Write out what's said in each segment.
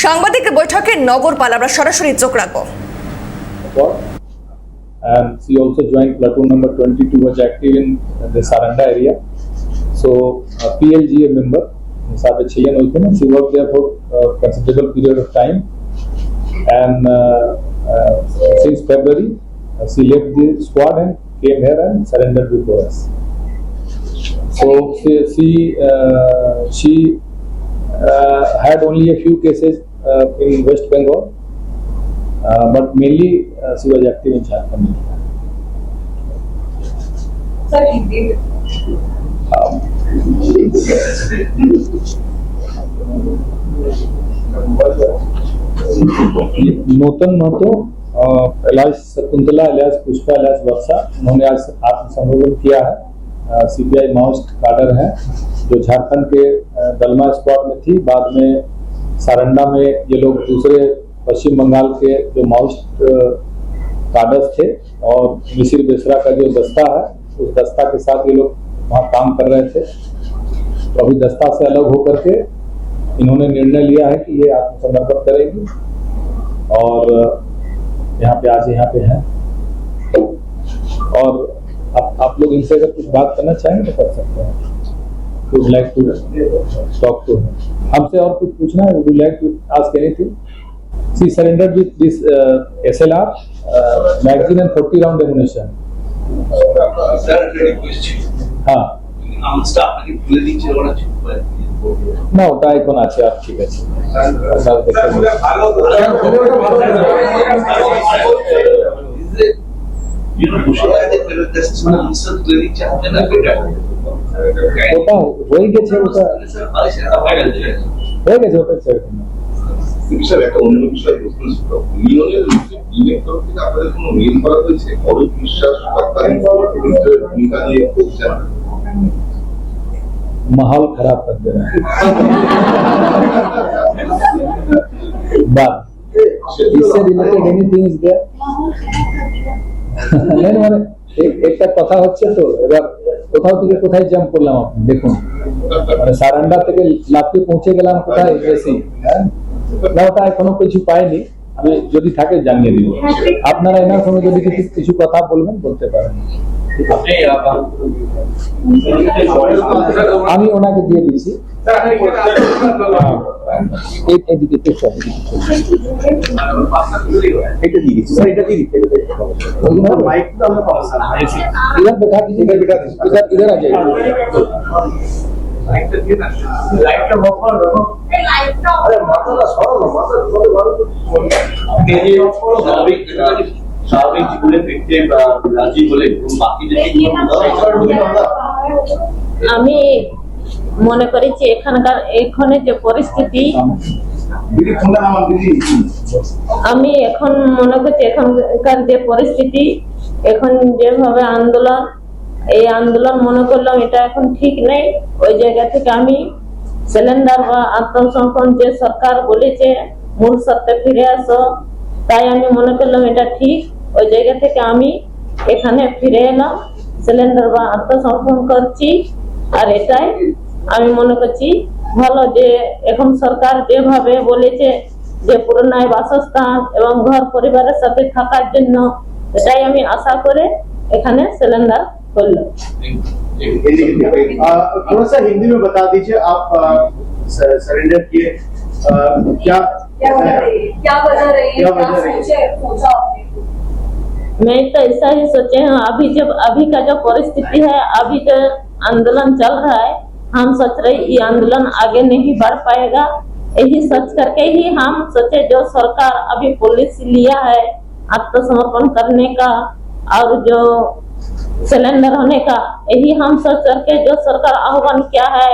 সাংবাদিক বৈঠকে নগরপাল আমরা সরাসরি চোখ রাখবো। And she also joined platoon number 22, was active in the Saranda area. So PLGA member, she worked there for a considerable period of time, and since February she left the squad and came here and surrendered before us. So she had only a few cases in West Bengal, but mainly she was active in Jharkhand. Sir, he did. नूतन महतो, इलाज शकुंतला, इलाज पुष्पा, इलाज वर्षा, उन्होंने आज आत्मसमर्पण किया है। CPI Maoist cadre है जो झारखंड के दलमा स्क्वाड में थी। बाद में सारंडा में ये लोग दूसरे पश्चिम बंगाल के जो माओइस्ट काडर्स थे और मिसिर बेसरा का जो दस्ता है, उस दस्ता के साथ ये लोग वहाँ काम कर रहे थे। तो अभी दस्ता से अलग होकर के इन्होंने निर्णय लिया है कि ये आत्मसमर्पण करेगी और यहाँ पे हैं। और आप लोग इनसे अगर कुछ बात करना चाहेंगे तो कर सकते हैं। Would like to talk to हमसे और कुछ पूछना है? Would you like to ask anything? She surrendered with this SLR magazine and 40 round ammunition. हाँ না, ওটা এখন আছে। আর ঠিক আছে, ওটা হয়ে গেছে, ওটা হয়ে গেছে, ওটা ছেড়ে দিন। স্যার, একটা অন্য বিষয় প্রশ্ন ছিল, ইউনিয়নের টিমের তরফ থেকে আপনাদের কোনো মেইল করা হয়েছে? অরূপ বিশ্বাস সরকারি ভূমিকা নিয়ে বলছেন, माहौल खराब कर दे रहे हैं। But इससे रिलेटेड एनीथिंग इज देयर? नहीं মানে একটা কথা হচ্ছে, তো এবার কোথাও থেকে কোথায় জাম্প করলাম আপনি দেখুন। মানে সারান্ডা থেকে লাফিয়ে পৌঁছে গেলাম কোথায় বেশি, হ্যাঁ না, ওটা এখনো কিছু পাইনি। আমি যদি থাকে জানিয়ে দিব। আপনারা এনার সঙ্গে যদি কিছু কথা বলবেন বলতে পারেন। আমি ওনাকে দিয়ে দিচ্ছি। इधर आ जाइए। স্বাভাবিক জীবনে ফিরতে রাজি বলে আমি মনে করি যে এখানে যে পরিস্থিতি, আমি এখন মনে করছি এখানকার যে পরিস্থিতি, এখন যেভাবে আন্দোলন, এই আন্দোলন মনে করলাম এটা এখন ঠিক নেই। ওই জায়গা থেকে আমি সিলিন্ডার বা আত্মসমর্পণ যে সরকার বলেছে মূল সত্যে ফিরে আসো, তাই আমি মনে করলাম এটা ঠিক। ওই জায়গা থেকে আমি এখানে ফিরে এলাম, সিলিন্ডার বা আত্মসমর্পণ করছি। আর এটাই আমি মনে করছি ভালো, যে এখন সরকার যেভাবে বলেছে যে পুরনায় বাসস্থান এবং ঘর পরিবারের সাথে থাকার জন্য, এটাই আমি আশা করে এখানে सिलेंडर করলাম। थोड़ा सा हिंदी में बता दीजिए, आप सरेंडर किए, क्या वजह रही है? मैं तो ऐसा ही सोचे हैं, अभी का जो परिस्थिति है, अभी जो आंदोलन चल रहा है, हम सोच रहे ये आंदोलन आगे नहीं बढ़ पाएगा। यही सोच करके ही हम सोचे जो सरकार अभी पॉलिसी लिया है आत्मसमर्पण करने का और जो सिलेंडर होने का, यही हम सोच करके जो सरकार आह्वान किया है,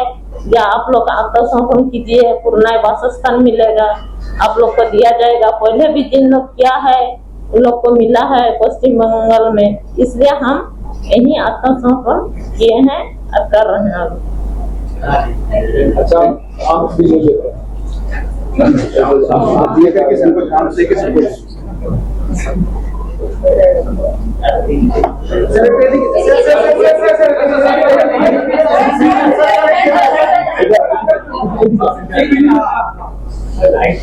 या आप लोग आत्मसमर्पण कीजिए, पुरनाय वासस्थान मिलेगा, आप लोग को दिया जाएगा। पहले भी जिन लोग किया है उन लोग को मिला है पश्चिम बंगाल में, इसलिए हम यही आत्मसमर्पण किए हैं और कर रहे हैं। अच्छा, आप भी ले लेते हैं, आप ये करके सबको काम से के सबको Sir.